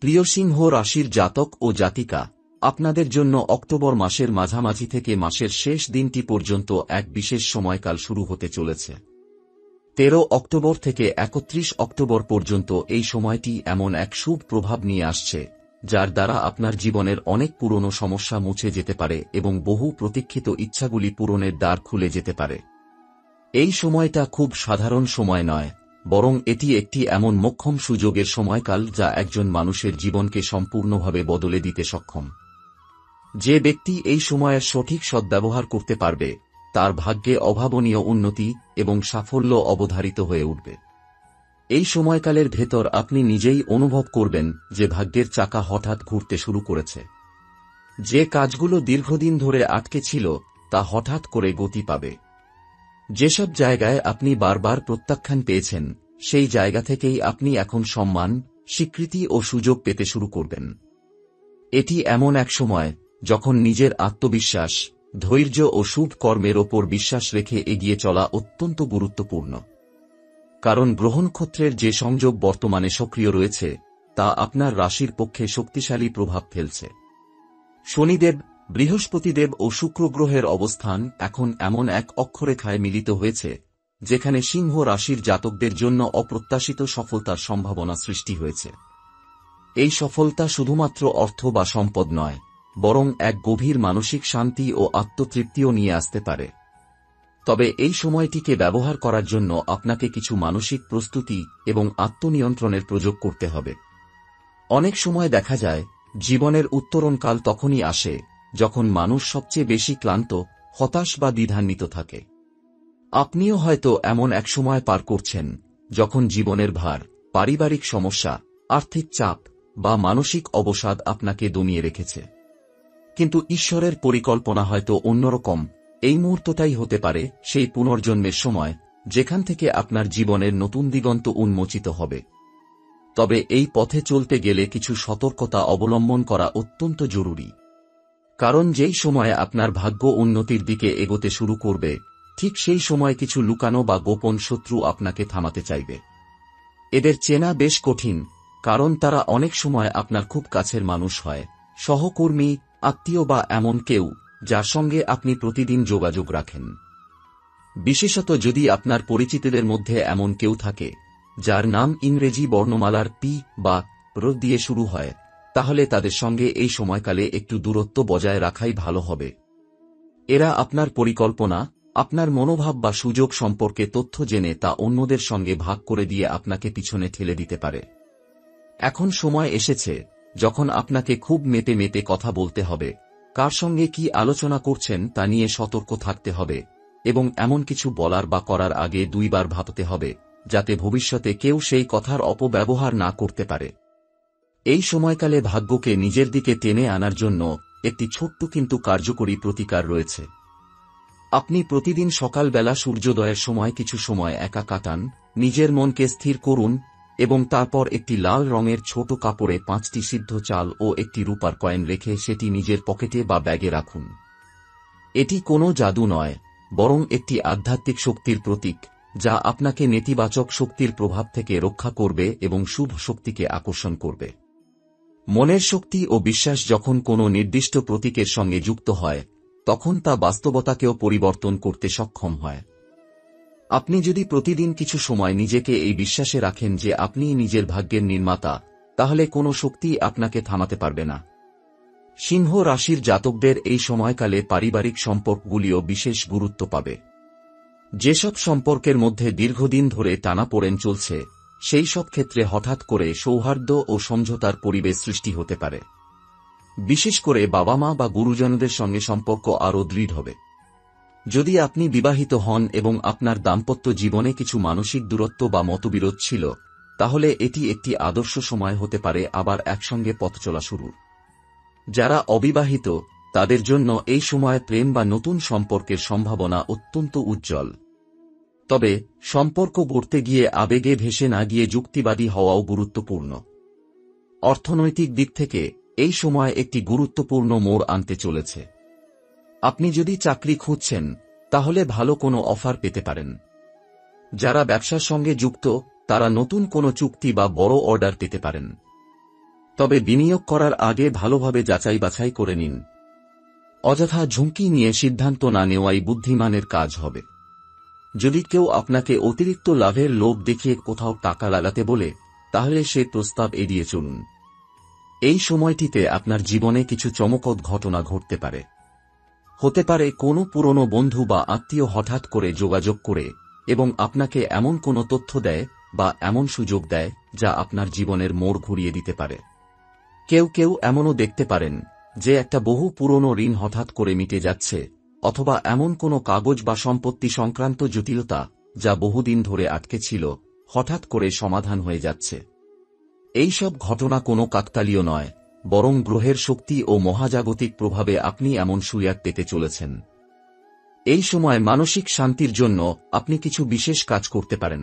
প্রিয় সিংহ রাশির জাতক ও জাতিকা, আপনাদের জন্য অক্টোবর মাসের মাঝামাঝি থেকে মাসের শেষ দিনটি পর্যন্ত এক বিশেষ সময়কাল শুরু হতে চলেছে। 13 অক্টোবর থেকে 31 অক্টোবর পর্যন্ত এই সময়টি এমন এক শুভ প্রভাব নিয়ে আসছে, যার দ্বারা আপনার জীবনের অনেক পুরনো সমস্যা মুছে যেতে পারে এবং বহু প্রতীক্ষিত ইচ্ছাগুলি পূরণের দ্বার খুলে যেতে পারে। এই সময়টা খুব সাধারণ সময় নয়, বরং এটি একটি এমন মোক্ষম সুযোগের সময়কাল যা একজন মানুষের জীবনকে সম্পূর্ণভাবে বদলে দিতে সক্ষম। যে ব্যক্তি এই সময়ের সঠিক সদ্ব্যবহার করতে পারবে, তার ভাগ্যে অভাবনীয় উন্নতি এবং সাফল্য অবধারিত হয়ে উঠবে। এই সময়কালের ভেতর আপনি নিজেই অনুভব করবেন যে ভাগ্যের চাকা হঠাৎ ঘুরতে শুরু করেছে। যে কাজগুলো দীর্ঘদিন ধরে আটকে ছিল তা হঠাৎ করে গতি পাবে। যেসব জায়গায় আপনি বারবার প্রত্যাখ্যান পেয়েছেন, সেই জায়গা থেকেই আপনি এখন সম্মান, স্বীকৃতি ও সুযোগ পেতে শুরু করবেন। এটি এমন এক সময় যখন নিজের আত্মবিশ্বাস, ধৈর্য ও শুভ কর্মের ওপর বিশ্বাস রেখে এগিয়ে চলা অত্যন্ত গুরুত্বপূর্ণ। কারণ গ্রহনক্ষত্রের যে সংযোগ বর্তমানে সক্রিয় রয়েছে তা আপনার রাশির পক্ষে শক্তিশালী প্রভাব ফেলছে। শনিদেব, বৃহস্পতিদেব ও শুক্র গ্রহের অবস্থান এখন এমন এক অক্ষরেখায় মিলিত হয়েছে যেখানে সিংহ রাশির জাতকদের জন্য অপ্রত্যাশিত সফলতার সম্ভাবনা সৃষ্টি হয়েছে। এই সফলতা শুধুমাত্র অর্থ বা সম্পদ নয়, বরং এক গভীর মানসিক শান্তি ও আত্মতৃপ্তিও নিয়ে আসতে পারে। তবে এই সময়টিকে ব্যবহার করার জন্য আপনাকে কিছু মানসিক প্রস্তুতি এবং আত্মনিয়ন্ত্রণের প্রয়োগ করতে হবে। অনেক সময় দেখা যায় জীবনের উত্তরণকাল তখনই আসে যখন মানুষ সবচেয়ে বেশি ক্লান্ত, হতাশ বা দ্বিধান্বিত থাকে। আপনিও হয়তো এমন এক সময় পার করছেন যখন জীবনের ভার, পারিবারিক সমস্যা, আর্থিক চাপ বা মানসিক অবসাদ আপনাকে দমিয়ে রেখেছে। কিন্তু ঈশ্বরের পরিকল্পনা হয়তো অন্যরকম। এই মুহূর্তটাই হতে পারে সেই পুনর্জন্মের সময় যেখান থেকে আপনার জীবনের নতুন দিগন্ত উন্মোচিত হবে। তবে এই পথে চলতে গেলে কিছু সতর্কতা অবলম্বন করা অত্যন্ত জরুরি। কারণ যেই সময়ে আপনার ভাগ্য উন্নতির দিকে এগোতে শুরু করবে, ঠিক সেই সময় কিছু লুকানো বা গোপন শত্রু আপনাকে থামাতে চাইবে। এদের চেনা বেশ কঠিন, কারণ তারা অনেক সময় আপনার খুব কাছের মানুষ হয়, সহকর্মী, আত্মীয় বা এমন কেউ যার সঙ্গে আপনি প্রতিদিন যোগাযোগ রাখেন। বিশেষত যদি আপনার পরিচিতদের মধ্যে এমন কেউ থাকে যার নাম ইংরেজি বর্ণমালার পি বা র দিয়ে শুরু হয়, তাহলে তাদের সঙ্গে এই সময়কালে একটু দূরত্ব বজায় রাখাই ভালো হবে। এরা আপনার পরিকল্পনা, আপনার মনোভাব বা সুযোগ সম্পর্কে তথ্য জেনে তা অন্যদের সঙ্গে ভাগ করে দিয়ে আপনাকে পিছনে ঠেলে দিতে পারে। এখন সময় এসেছে যখন আপনাকে খুব মেতে মেতে কথা বলতে হবে, কার সঙ্গে কি আলোচনা করছেন তা নিয়ে সতর্ক থাকতে হবে এবং এমন কিছু বলার বা করার আগে দুইবার ভাবতে হবে, যাতে ভবিষ্যতে কেউ সেই কথার অপব্যবহার না করতে পারে। এই সময়কালে ভাগ্যকে নিজের দিকে টেনে আনার জন্য একটি ছোট্ট কিন্তু কার্যকরী প্রতিকার রয়েছে। আপনি প্রতিদিন সকালবেলা সূর্যোদয়ের সময় কিছু সময় একা কাটান, নিজের মনকে স্থির করুন এবং তারপর একটি লাল রঙের ছোট কাপড়ে 5টি সিদ্ধ চাল ও একটি রূপার কয়েন রেখে সেটি নিজের পকেটে বা ব্যাগে রাখুন। এটি কোনো জাদু নয়, বরং একটি আধ্যাত্মিক শক্তির প্রতীক, যা আপনাকে নেতিবাচক শক্তির প্রভাব থেকে রক্ষা করবে এবং শুভ শক্তিকে আকর্ষণ করবে। মনের শক্তি ও বিশ্বাস যখন কোনো নির্দিষ্ট প্রতীকের সঙ্গে যুক্ত হয়, তখন তা বাস্তবতাকেও পরিবর্তন করতে সক্ষম হয়। আপনি যদি প্রতিদিন কিছু সময় নিজেকে এই বিশ্বাসে রাখেন যে আপনি নিজের ভাগ্যের নির্মাতা, তাহলে কোনো শক্তি আপনাকে থামাতে পারবে না। সিংহ রাশির জাতকদের এই সময়কালে পারিবারিক সম্পর্কগুলিও বিশেষ গুরুত্ব পাবে। যেসব সম্পর্কের মধ্যে দীর্ঘদিন ধরে টানাপোড়েন চলছে, সেই সব ক্ষেত্রে হঠাৎ করে সৌহার্দ্য ও সমঝোতার পরিবেশ সৃষ্টি হতে পারে। বিশেষ করে বাবা মা বা গুরুজনদের সঙ্গে সম্পর্ক আরও দৃঢ় হবে। যদি আপনি বিবাহিত হন এবং আপনার দাম্পত্য জীবনে কিছু মানসিক দূরত্ব বা মতবিরোধ ছিল, তাহলে এটি একটি আদর্শ সময় হতে পারে আবার একসঙ্গে পথ চলা শুরুর। যারা অবিবাহিত, তাদের জন্য এই সময় প্রেম বা নতুন সম্পর্কের সম্ভাবনা অত্যন্ত উজ্জ্বল। তবে সম্পর্ক গড়তে গিয়ে আবেগে ভেসে না গিয়ে যুক্তিবাদী হওয়াও গুরুত্বপূর্ণ। অর্থনৈতিক দিক থেকে এই সময় একটি গুরুত্বপূর্ণ মোড় আনতে চলেছে। আপনি যদি চাকরি খুঁজছেন, তাহলে ভালো কোনো অফার পেতে পারেন। যারা ব্যবসার সঙ্গে যুক্ত, তারা নতুন কোনো চুক্তি বা বড় অর্ডার পেতে পারেন। তবে বিনিয়োগ করার আগে ভালোভাবে যাচাই বাছাই করে নিন। অযথা ঝুঁকি নিয়ে সিদ্ধান্ত না নেওয়াই বুদ্ধিমানের কাজ হবে। যদি কেউ আপনাকে অতিরিক্ত লাভের লোভ দেখিয়ে কোথাও টাকা লাগাতে বলে, তাহলে সে প্রস্তাব এড়িয়ে চলুন। এই সময়টিতে আপনার জীবনে কিছু চমকপ্রদ ঘটনা ঘটতে পারে। হতে পারে কোনো পুরনো বন্ধু বা আত্মীয় হঠাৎ করে যোগাযোগ করে এবং আপনাকে এমন কোনো তথ্য দেয় বা এমন সুযোগ দেয় যা আপনার জীবনের মোড় ঘুরিয়ে দিতে পারে। কেউ কেউ এমনও দেখতে পারেন যে একটা বহু পুরনো ঋণ হঠাৎ করে মিটে যাচ্ছে, অথবা এমন কোনো কাগজ বা সম্পত্তি সংক্রান্ত জটিলতা যা বহুদিন ধরে আটকে ছিল হঠাৎ করে সমাধান হয়ে যাচ্ছে। এই সব ঘটনা কোনো কাকতালীয় নয়, বরং গ্রহের শক্তি ও মহাজাগতিক প্রভাবে আপনি এমন সুয়াদ পেতে চলেছেন। এই সময় মানসিক শান্তির জন্য আপনি কিছু বিশেষ কাজ করতে পারেন।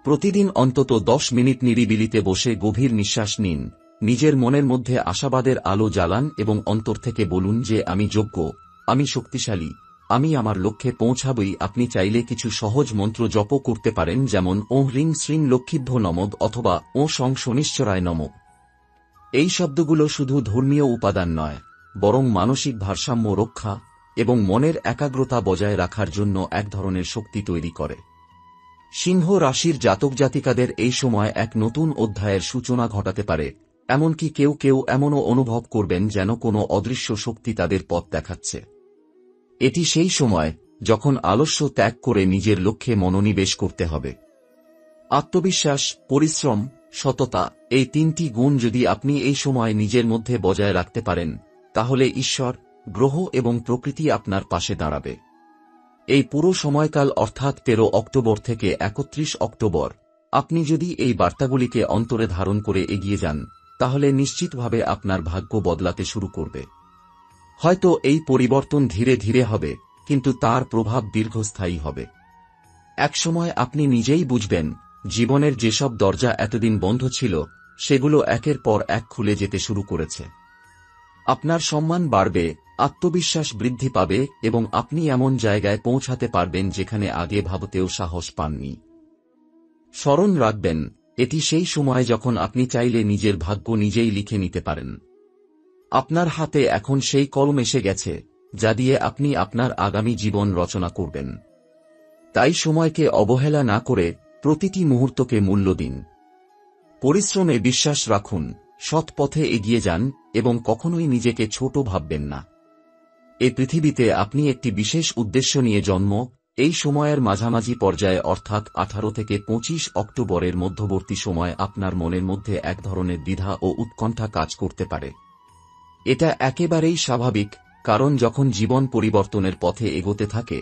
প্রতিদিন অন্তত 10 মিনিট নিরিবিলিতে বসে গভীর নিঃশ্বাস নিন, নিজের মনের মধ্যে আশাবাদের আলো জ্বালান এবং অন্তর থেকে বলুন যে আমি যোগ্য, আমি শক্তিশালী, আমি আমার লক্ষ্যে পৌঁছাবই। আপনি চাইলে কিছু সহজ মন্ত্র জপ করতে পারেন, যেমন ওঁ হ্রিং শ্রীং লক্ষ্মীভ্য নমঃ অথবা ওঁ সং শনিশ্চরায় নমঃ। এই শব্দগুলো শুধু ধর্মীয় উপাদান নয়, বরং মানসিক ভারসাম্য রক্ষা এবং মনের একাগ্রতা বজায় রাখার জন্য এক ধরনের শক্তি তৈরি করে। সিংহ রাশির জাতক জাতিকাদের এই সময় এক নতুন অধ্যায়ের সূচনা ঘটাতে পারে। এমনকি কেউ কেউ এমনও অনুভব করবেন যেন কোনো অদৃশ্য শক্তি তাদের পথ দেখাচ্ছে। এটি সেই সময় যখন আলস্য ত্যাগ করে নিজের লক্ষ্যে মনোনিবেশ করতে হবে। আত্মবিশ্বাস, পরিশ্রম, সততা, এই 3টি গুণ যদি আপনি এই সময় নিজের মধ্যে বজায় রাখতে পারেন, তাহলে ঈশ্বর, গ্রহ এবং প্রকৃতি আপনার পাশে দাঁড়াবে। এই পুরো সময়কাল অর্থাৎ 13 অক্টোবর থেকে 31 অক্টোবর, আপনি যদি এই বার্তাগুলিকে অন্তরে ধারণ করে এগিয়ে যান, তাহলে নিশ্চিতভাবে আপনার ভাগ্য বদলাতে শুরু করবে। হয়তো এই পরিবর্তন ধীরে ধীরে হবে, কিন্তু তার প্রভাব দীর্ঘস্থায়ী হবে। একসময় আপনি নিজেই বুঝবেন, জীবনের যেসব দরজা এতদিন বন্ধ ছিল সেগুলো একের পর এক খুলে যেতে শুরু করেছে। আপনার সম্মান বাড়বে, আত্মবিশ্বাস বৃদ্ধি পাবে এবং আপনি এমন জায়গায় পৌঁছাতে পারবেন যেখানে আগে ভাবতেও সাহস পাননি। স্মরণ রাখবেন, এটি সেই সময় যখন আপনি চাইলে নিজের ভাগ্য নিজেই লিখে নিতে পারেন। আপনার হাতে এখন সেই কলম এসে গেছে যা দিয়ে আপনি আপনার আগামী জীবন রচনা করবেন। তাই সময়কে অবহেলা না করে প্রতিটি মুহূর্তকে মূল্য দিন। পরিশ্রমে বিশ্বাস রাখুন, সৎ পথে এগিয়ে যান এবং কখনোই নিজেকে ছোট ভাববেন না। এই পৃথিবীতে আপনি একটি বিশেষ উদ্দেশ্য নিয়ে জন্ম। এই সময়ের মাঝামাঝি পর্যায়ে অর্থাৎ 18 থেকে 25 অক্টোবরের মধ্যবর্তী সময় আপনার মনের মধ্যে এক ধরনের দ্বিধা ও উৎকণ্ঠা কাজ করতে পারে। এটা একেবারেই স্বাভাবিক, কারণ যখন জীবন পরিবর্তনের পথে এগোতে থাকে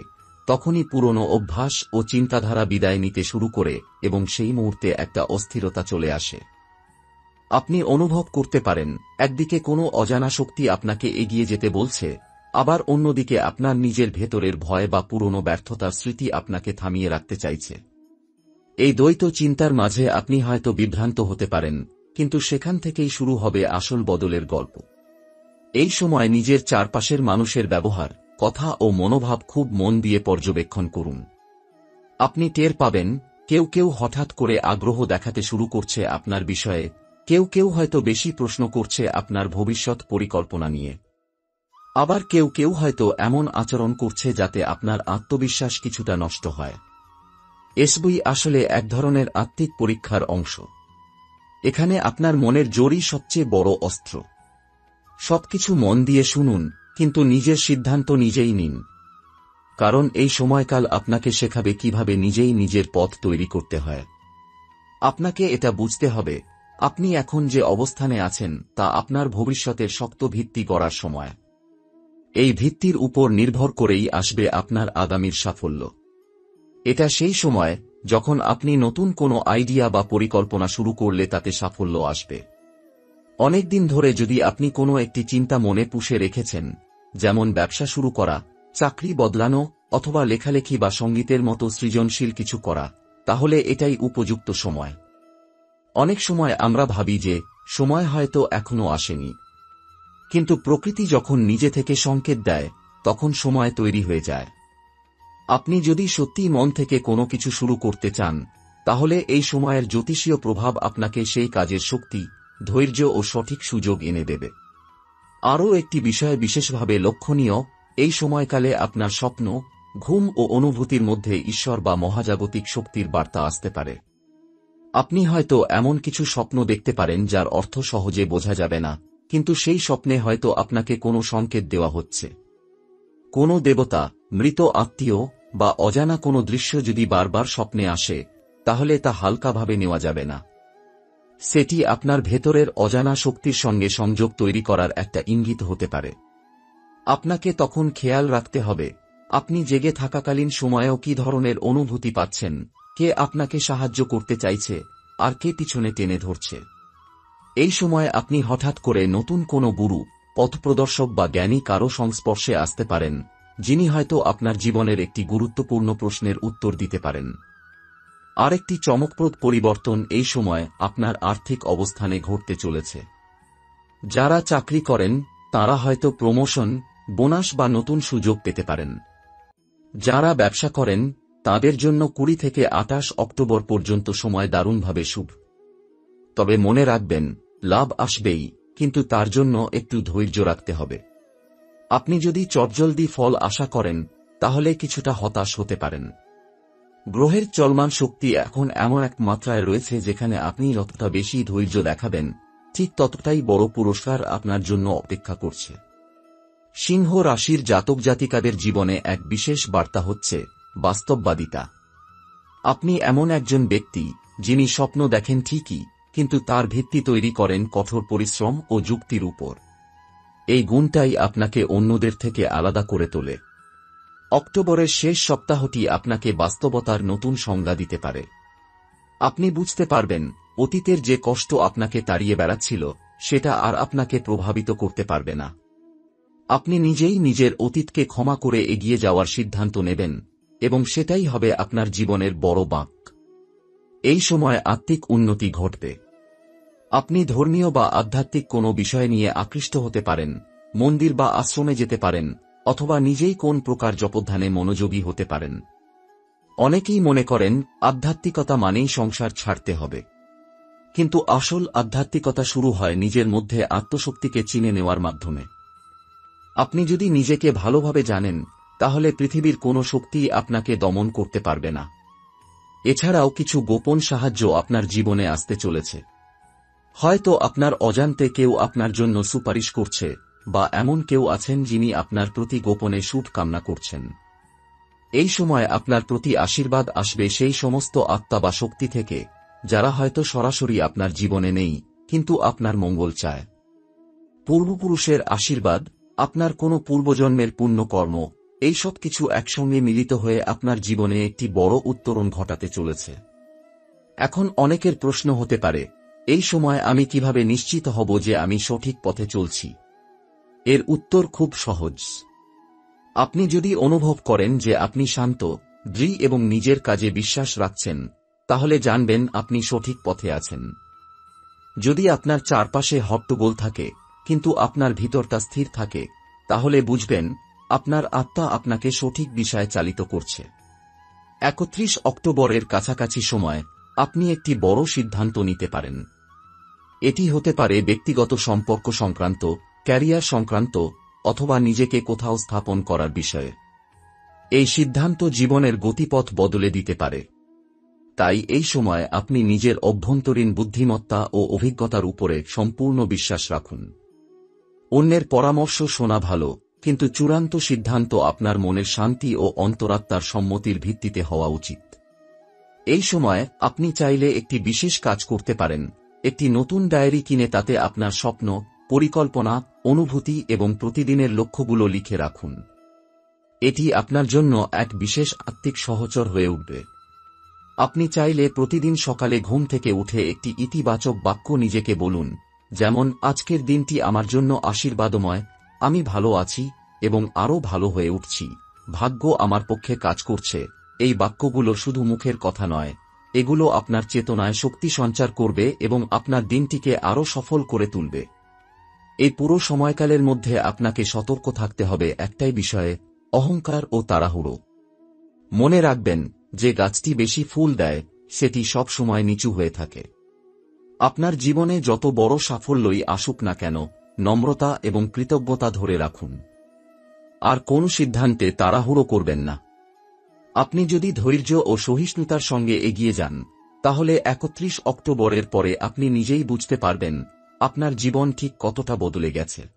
তখনই পুরনো অভ্যাস ও চিন্তাধারা বিদায় নিতে শুরু করে এবং সেই মুহূর্তে একটা অস্থিরতা চলে আসে। আপনি অনুভব করতে পারেন, একদিকে কোনো অজানা শক্তি আপনাকে এগিয়ে যেতে বলছে, আবার অন্যদিকে আপনার নিজের ভেতরের ভয় বা পুরনো ব্যর্থতার স্মৃতি আপনাকে থামিয়ে রাখতে চাইছে। এই দ্বৈত চিন্তার মাঝে আপনি হয়তো বিভ্রান্ত হতে পারেন, কিন্তু সেখান থেকেই শুরু হবে আসল বদলের গল্প। এই সময় নিজের চারপাশের মানুষের ব্যবহার, কথা ও মনোভাব খুব মন দিয়ে পর্যবেক্ষণ করুন। আপনি টের পাবেন, কেউ কেউ হঠাৎ করে আগ্রহ দেখাতে শুরু করছে আপনার বিষয়ে, কেউ কেউ হয়তো বেশি প্রশ্ন করছে আপনার ভবিষ্যৎ পরিকল্পনা নিয়ে। আবার কেউ কেউ হয়তো এমন আচরণ করছে যাতে আপনার আত্মবিশ্বাস কিছুটা নষ্ট হয়। এসবই আসলে এক ধরনের আত্মিক পরীক্ষার অংশ। এখানে আপনার মনের জোরই সবচেয়ে বড় অস্ত্র। সবকিছু মন দিয়ে শুনুন, কিন্তু নিজের সিদ্ধান্ত নিজেই নিন। কারণ এই সময়কাল আপনাকে শেখাবে কিভাবে নিজেই নিজের পথ তৈরি করতে হয়। আপনাকে এটা বুঝতে হবে, আপনি এখন যে অবস্থানে আছেন তা আপনার ভবিষ্যতের শক্ত ভিত্তি গড়ার সময়। এই ভিত্তির উপর নির্ভর করেই আসবে আপনার আগামীর সাফল্য। এটা সেই সময় যখন আপনি নতুন কোনো আইডিয়া বা পরিকল্পনা শুরু করলে তাতে সাফল্য আসবে। অনেকদিন ধরে যদি আপনি কোনো একটি চিন্তা মনে পুষে রেখেছেন, যেমন ব্যবসা শুরু করা, চাকরি বদলানো অথবা লেখালেখি বা সঙ্গীতের মতো সৃজনশীল কিছু করা, তাহলে এটাই উপযুক্ত সময়। অনেক সময় আমরা ভাবি যে সময় হয়তো এখনো আসেনি, কিন্তু প্রকৃতি যখন নিজে থেকে সংকেত দেয় তখন সময় তৈরি হয়ে যায়। আপনি যদি সত্যিই মন থেকে কোনো কিছু শুরু করতে চান, তাহলে এই সময়ের জ্যোতিষীয় প্রভাব আপনাকে সেই কাজের শক্তি, ধৈর্য ও সঠিক সুযোগ এনে দেবে। আরও একটি বিষয় বিশেষভাবে লক্ষণীয়, এই সময়কালে আপনার স্বপ্ন, ঘুম ও অনুভূতির মধ্যে ঈশ্বর বা মহাজাগতিক শক্তির বার্তা আসতে পারে। আপনি হয়তো এমন কিছু স্বপ্ন দেখতে পারেন যার অর্থ সহজে বোঝা যাবে না, কিন্তু সেই স্বপ্নে হয়তো আপনাকে কোনো সংকেত দেওয়া হচ্ছে। কোনো দেবতা, মৃত আত্মীয় বা অজানা কোনো দৃশ্য যদি বারবার স্বপ্নে আসে, তাহলে তা হালকাভাবে নেওয়া যাবে না। সেটি আপনার ভেতরের অজানা শক্তির সঙ্গে সংযোগ তৈরি করার একটা ইঙ্গিত হতে পারে। আপনাকে তখন খেয়াল রাখতে হবে, আপনি জেগে থাকাকালীন সময়েও কী ধরনের অনুভূতি পাচ্ছেন, কে আপনাকে সাহায্য করতে চাইছে, আর কে পিছনে টেনে ধরছে। এই সময় আপনি হঠাৎ করে নতুন কোনো গুরু, পথপ্রদর্শক বা জ্ঞানী কারো সংস্পর্শে আসতে পারেন, যিনি হয়তো আপনার জীবনের একটি গুরুত্বপূর্ণ প্রশ্নের উত্তর দিতে পারেন। আরেকটি চমকপ্রদ পরিবর্তন এই সময় আপনার আর্থিক অবস্থানে ঘটতে চলেছে। যারা চাকরি করেন তারা হয়তো প্রমোশন, বোনাস বা নতুন সুযোগ পেতে পারেন। যারা ব্যবসা করেন তাদের জন্য 20 থেকে 28 অক্টোবর পর্যন্ত সময় দারুণভাবে শুভ। তবে মনে রাখবেন, লাভ আসবেই, কিন্তু তার জন্য একটু ধৈর্য রাখতে হবে। আপনি যদি চটজলদি ফল আশা করেন তাহলে কিছুটা হতাশ হতে পারেন। গ্রহের চলমান শক্তি এখন এমন এক মাত্রায় রয়েছে যেখানে আপনি যতটা বেশি ধৈর্য দেখাবেন, ঠিক ততটাই বড় পুরস্কার আপনার জন্য অপেক্ষা করছে। সিংহ রাশির জাতক জাতিকাদের জীবনে এক বিশেষ বার্তা হচ্ছে বাস্তববাদিতা। আপনি এমন একজন ব্যক্তি যিনি স্বপ্ন দেখেন ঠিকই, কিন্তু তার ভিত্তি তৈরি করেন কঠোর পরিশ্রম ও যুক্তির উপর। এই গুণটাই আপনাকে অন্যদের থেকে আলাদা করে তোলে। অক্টোবরের শেষ সপ্তাহটি আপনাকে বাস্তবতার নতুন সংজ্ঞা দিতে পারে। আপনি বুঝতে পারবেন, অতীতের যে কষ্ট আপনাকে তাড়িয়ে বেড়াচ্ছিল সেটা আর আপনাকে প্রভাবিত করতে পারবে না। আপনি নিজেই নিজের অতীতকে ক্ষমা করে এগিয়ে যাওয়ার সিদ্ধান্ত নেবেন, এবং সেটাই হবে আপনার জীবনের বড় বাঁক। এই সময় আত্মিক উন্নতি ঘটবে। আপনি ধর্মীয় বা আধ্যাত্মিক কোনো বিষয় নিয়ে আকৃষ্ট হতে পারেন, মন্দির বা আশ্রমে যেতে পারেন, অথবা নিজেই কোন প্রকার জপধ্যানে মনোযোগী হতে পারেন। অনেকেই মনে করেন আধ্যাত্মিকতা মানেই সংসার ছাড়তে হবে, কিন্তু আসল আধ্যাত্মিকতা শুরু হয় নিজের মধ্যে আত্মশক্তিকে চিনে নেওয়ার মাধ্যমে। আপনি যদি নিজেকে ভালোভাবে জানেন, তাহলে পৃথিবীর কোনো শক্তিই আপনাকে দমন করতে পারবে না। এছাড়াও কিছু গোপন সাহায্য আপনার জীবনে আসতে চলেছে। হয়তো আপনার অজান্তে কেউ আপনার জন্য সুপারিশ করছে, বা এমন কেউ আছেন যিনি আপনার প্রতি গোপনে শুভ কামনা করছেন। এই সময় আপনার প্রতি আশীর্বাদ আসবে সেই সমস্ত আত্মা বা শক্তি থেকে, যারা হয়তো সরাসরি আপনার জীবনে নেই, কিন্তু আপনার মঙ্গল চায়। পূর্বপুরুষের আশীর্বাদ, আপনার কোনো পূর্বজন্মের পুণ্যকর্ম, এই সব কিছু একসঙ্গে মিলিত হয়ে আপনার জীবনে একটি বড় উত্তরণ ঘটাতে চলেছে। এখন অনেকের প্রশ্ন হতে পারে, এই সময় আমি কিভাবে নিশ্চিত হব যে আমি সঠিক পথে চলছি? এর উত্তর খুব সহজ। আপনি যদি অনুভব করেন যে আপনি শান্ত, দৃঢ় এবং নিজের কাজে বিশ্বাস রাখছেন, তাহলে জানবেন আপনি সঠিক পথে আছেন। যদি আপনার চারপাশে হট্টগোল থাকে, কিন্তু আপনার ভিতরটা স্থির থাকে, তাহলে বুঝবেন আপনার আত্মা আপনাকে সঠিক দিশায় চালিত করছে। 31 অক্টোবরের কাছাকাছি সময় আপনি একটি বড় সিদ্ধান্ত নিতে পারেন। এটি হতে পারে ব্যক্তিগত সম্পর্ক সংক্রান্ত, ক্যারিয়ার সংক্রান্ত, অথবা নিজেকে কোথাও স্থাপন করার বিষয়ে। এই সিদ্ধান্ত জীবনের গতিপথ বদলে দিতে পারে। তাই এই সময় আপনি নিজের অভ্যন্তরীণ বুদ্ধিমত্তা ও অভিজ্ঞতার উপরে সম্পূর্ণ বিশ্বাস রাখুন। অন্যের পরামর্শ শোনা ভালো, কিন্তু চূড়ান্ত সিদ্ধান্ত আপনার মনের শান্তি ও অন্তরাত্মার সম্মতির ভিত্তিতে হওয়া উচিত। এই সময় আপনি চাইলে একটি বিশেষ কাজ করতে পারেন, একটি নতুন ডায়েরি কিনে তাতে আপনার স্বপ্ন, পরিকল্পনা, অনুভূতি এবং প্রতিদিনের লক্ষ্যগুলো লিখে রাখুন। এটি আপনার জন্য এক বিশেষ আত্মিক সহচর হয়ে উঠবে। আপনি চাইলে প্রতিদিন সকালে ঘুম থেকে উঠে একটি ইতিবাচক বাক্য নিজেকে বলুন, যেমন আজকের দিনটি আমার জন্য আশীর্বাদময়, আমি ভালো আছি এবং আরও ভালো হয়ে উঠছি, ভাগ্য আমার পক্ষে কাজ করছে। এই বাক্যগুলো শুধু মুখের কথা নয়, এগুলো আপনার চেতনায় শক্তি সঞ্চার করবে এবং আপনার দিনটিকে আরও সফল করে তুলবে। এই পুরো সময়কালের মধ্যে আপনাকে সতর্ক থাকতে হবে একটাই বিষয়ে, অহংকার ও তাড়াহুড়ো। মনে রাখবেন, যে গাছটি বেশি ফুল দেয় সেটি সব সময় নিচু হয়ে থাকে। আপনার জীবনে যত বড় সাফল্যই আসুক না কেন, নম্রতা এবং কৃতজ্ঞতা ধরে রাখুন। আর কোন সিদ্ধান্তে তাড়াহুড়ো করবেন না। আপনি যদি ধৈর্য ও সহিষ্ণুতার সঙ্গে এগিয়ে যান, তাহলে 31 অক্টোবরের পরে আপনি নিজেই বুঝতে পারবেন আপনার জীবন ঠিক কতটা বদলে গেছে।